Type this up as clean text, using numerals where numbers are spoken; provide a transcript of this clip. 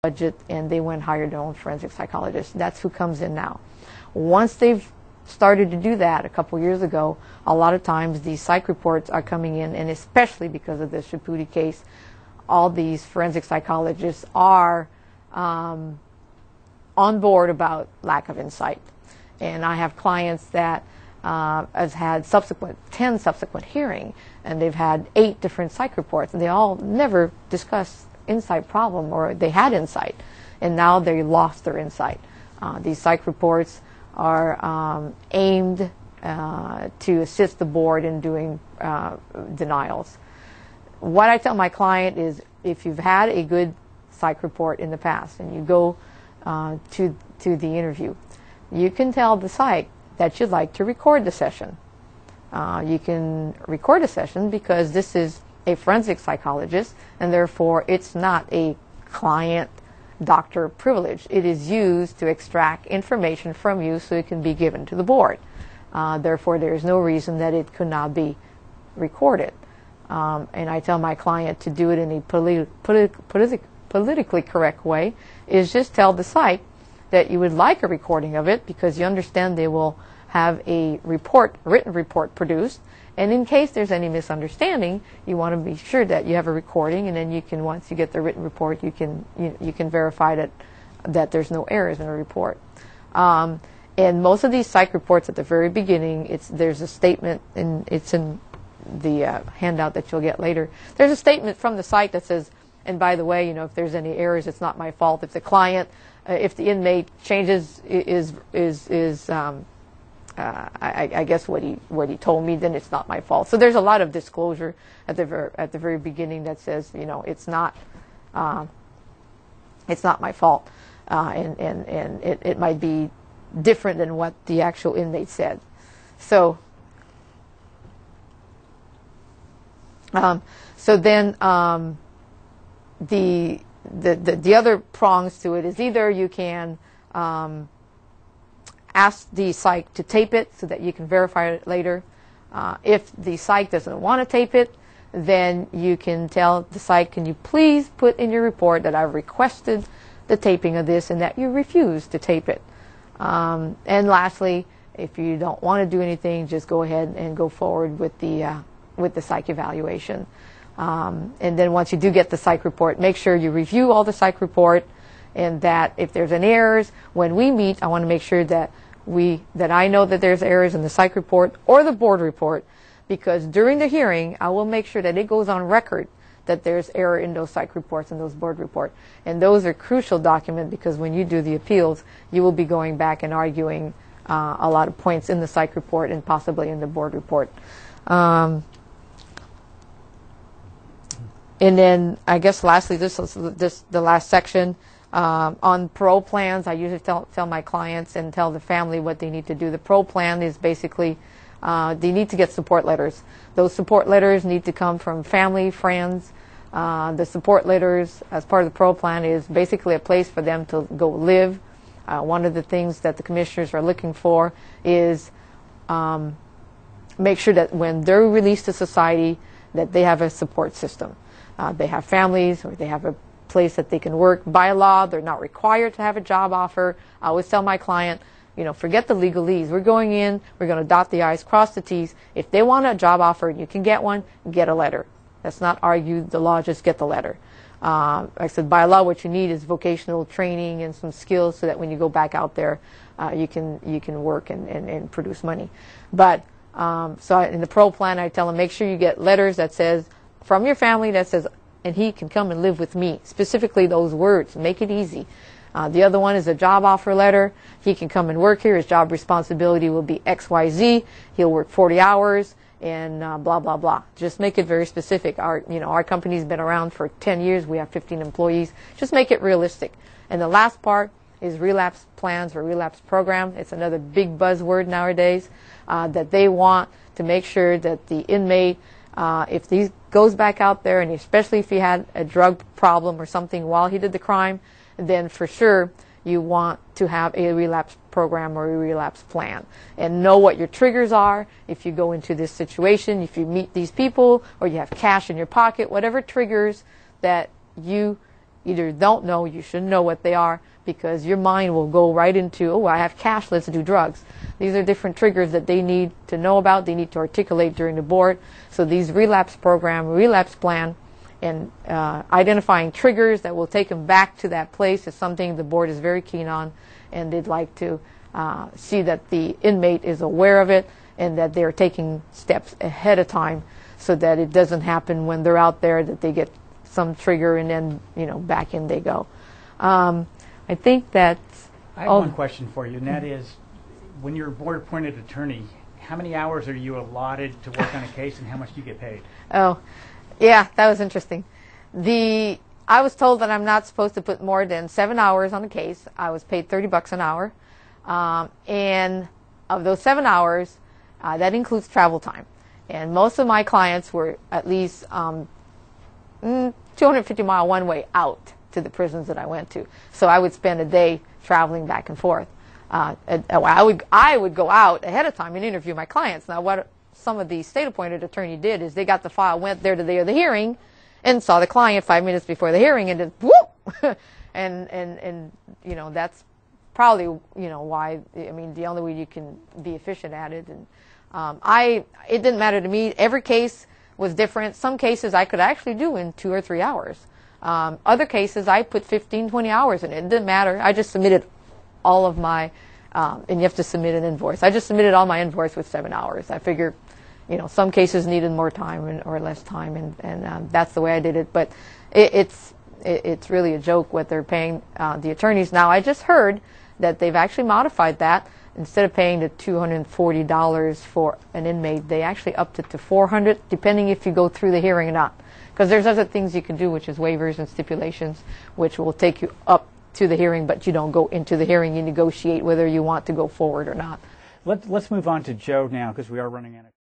budget, and they went and hired their own forensic psychologist. That's who comes in now. Once they've started to do that a couple years ago, a lot of times these psych reports are coming in, and especially because of the Shiputi case, all these forensic psychologists are on board about lack of insight. And I have clients that have had 10 subsequent hearing, and they've had 8 different psych reports, and they all never discuss insight problem, or they had insight, and now they lost their insight. These psych reports are aimed to assist the board in doing denials. What I tell my client is, if you've had a good psych report in the past and you go to the interview, you can tell the psych that you'd like to record the session. You can record a session because this is a forensic psychologist, and therefore it's not a client-doctor privilege. It is used to extract information from you so it can be given to the board. Therefore, there is no reason that it could not be recorded. And I tell my client to do it in a politically correct way, is just tell the psych that you would like a recording of it, because you understand they will have a written report produced, and in case there's any misunderstanding, you want to be sure that you have a recording, and then you can, once you get the written report, you can verify that there's no errors in the report. And most of these psych reports at the very beginning, there's a statement, and it's in the handout that you'll get later. There's a statement from the psych that says, and by the way, if there's any errors, it's not my fault. If the client, if the inmate changes I guess what he told me, then it's not my fault. So there's a lot of disclosure at the very beginning that says, it's not my fault, and it might be different than what the actual inmate said. So then the other prongs to it is, either you can ask the psych to tape it so that you can verify it later. If the psych doesn't want to tape it, then you can tell the psych, can you please put in your report that I've requested the taping of this and that you refuse to tape it. And lastly, if you don't want to do anything, just go ahead and go forward with the psych evaluation. And then once you do get the psych report, make sure you review all the psych report, and that if there's any errors, when we meet, I want to make sure that I know that there's errors in the psych report or the board report, because during the hearing, I will make sure that it goes on record that there's error in those psych reports and those board reports. And those are crucial documents, because when you do the appeals, you will be going back and arguing a lot of points in the psych report and possibly in the board report. And then I guess lastly, this the last section. On parole plans, I usually tell my clients and tell the family what they need to do. The parole plan is basically, they need to get support letters. Those support letters need to come from family, friends. The support letters, as part of the parole plan, is basically a place for them to go live. One of the things that the commissioners are looking for is make sure that when they're released to society, that they have a support system. They have families, or they have a place that they can work. By law, they're not required to have a job offer. I always tell my client, forget the legalese. We're going in, we're going to dot the I's, cross the T's. If they want a job offer and you can get one, get a letter. Let's not argue the law, just get the letter. Like I said, by law, what you need is vocational training and some skills so that when you go back out there, you can work and produce money. But so in the parole plan, I tell them, make sure you get letters that says, from your family, that says, and he can come and live with me. Specifically those words. Make it easy. The other one is a job offer letter. He can come and work here. His job responsibility will be XYZ. He'll work 40 hours and blah, blah, blah. Just make it very specific. Our company's been around for 10 years. We have 15 employees. Just make it realistic. And the last part is relapse plans or relapse program. It's another big buzzword nowadays, that they want to make sure that the inmate, if he goes back out there, and especially if he had a drug problem or something while he did the crime, then for sure you want to have a relapse program or a relapse plan and know what your triggers are. If you go into this situation, if you meet these people, or you have cash in your pocket, whatever triggers that you either don't know, you should know what they are, because your mind will go right into, oh, I have cash, let's do drugs. These are different triggers that they need to know about, they need to articulate during the board. So these relapse program, relapse plan, and identifying triggers that will take them back to that place is something the board is very keen on, and they'd like to see that the inmate is aware of it and that they're taking steps ahead of time so that it doesn't happen when they're out there that they get some trigger and then, you know, back in they go. I think that... I have one question for you, and that is, when you're a board-appointed attorney, how many hours are you allotted to work on a case, and how much do you get paid? Oh, yeah, that was interesting. I was told that I'm not supposed to put more than 7 hours on a case. I was paid $30 an hour. And of those 7 hours, that includes travel time. And most of my clients were at least 250-mile one way out to the prisons that I went to. So I would spend a day traveling back and forth. I would go out ahead of time and interview my clients. Now, what some of the state-appointed attorney did is they got the file, went there to the day of the hearing, and saw the client 5 minutes before the hearing, and then whoop, and you know, that's probably, you know, why, I mean, the only way you can be efficient at it. And it didn't matter to me. Every case was different. Some cases I could actually do in 2 or 3 hours. Other cases I put 15, 20 hours in it. It didn't matter. I just submitted all of my, and you have to submit an invoice. I just submitted all my invoice with 7 hours. I figured, you know, some cases needed more time or less time, and that's the way I did it. But it's really a joke what they're paying the attorneys. Now, I just heard that they've actually modified that. Instead of paying the $240 for an inmate, they actually upped it to $400, depending if you go through the hearing or not. Because there's other things you can do, which is waivers and stipulations, which will take you up to the hearing, but you don't go into the hearing. You negotiate whether you want to go forward or not. Let's move on to Joe now, because we are running out of